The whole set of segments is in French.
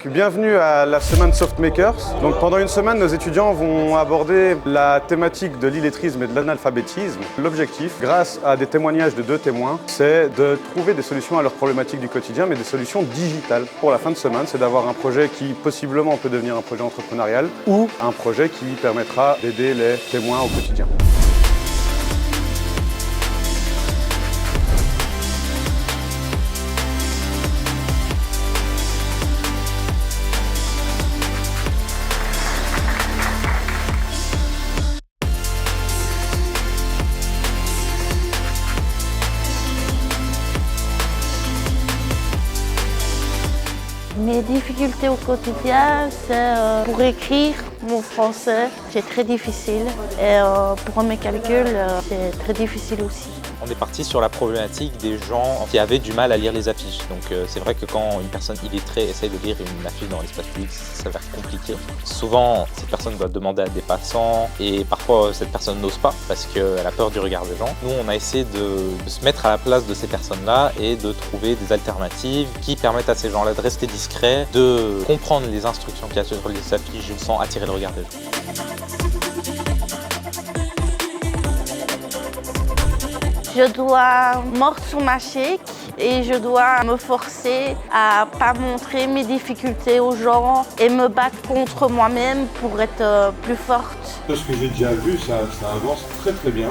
Bienvenue à la semaine Softmakers. Donc pendant une semaine, nos étudiants vont aborder la thématique de l'illettrisme et de l'analphabétisme. L'objectif, grâce à des témoignages de 2 témoins, c'est de trouver des solutions à leurs problématiques du quotidien, mais des solutions digitales. Pour la fin de semaine, c'est d'avoir un projet qui possiblement peut devenir un projet entrepreneurial ou un projet qui permettra d'aider les témoins au quotidien. Mes difficultés au quotidien, c'est pour écrire mon français, c'est très difficile. Et pour mes calculs, c'est très difficile aussi. On est parti sur la problématique des gens qui avaient du mal à lire les affiches. Donc c'est vrai que quand une personne illettrée essaye de lire une affiche dans l'espace public, ça s'avère compliqué. Souvent, cette personne doit demander à des passants et parfois cette personne n'ose pas parce qu'elle a peur du regard des gens. Nous, on a essayé de se mettre à la place de ces personnes-là et de trouver des alternatives qui permettent à ces gens-là de rester discrets, de comprendre les instructions qu'il y a sur les affiches sans attirer le regard des gens. Je dois mordre sur ma chèque et je dois me forcer à ne pas montrer mes difficultés aux gens et me battre contre moi-même pour être plus forte. Ce que j'ai déjà vu, ça avance très bien.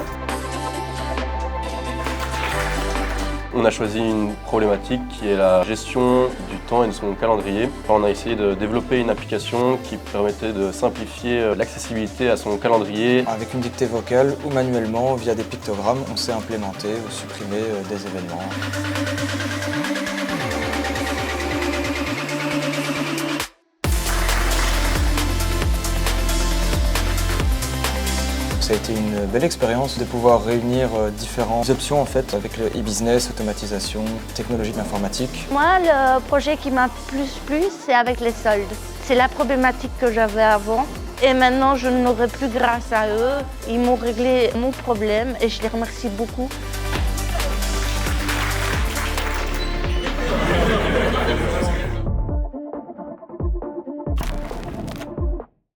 On a choisi une problématique qui est la gestion du temps et de son calendrier. On a essayé de développer une application qui permettait de simplifier l'accessibilité à son calendrier. Avec une dictée vocale ou manuellement via des pictogrammes, on sait implémenter ou supprimer des événements. Ça a été une belle expérience de pouvoir réunir différentes options en fait, avec le e-business, automatisation, technologie de l'informatique. Moi, le projet qui m'a plus plu, c'est avec les soldes. C'est la problématique que j'avais avant et maintenant je n'aurai plus grâce à eux. Ils m'ont réglé mon problème et je les remercie beaucoup.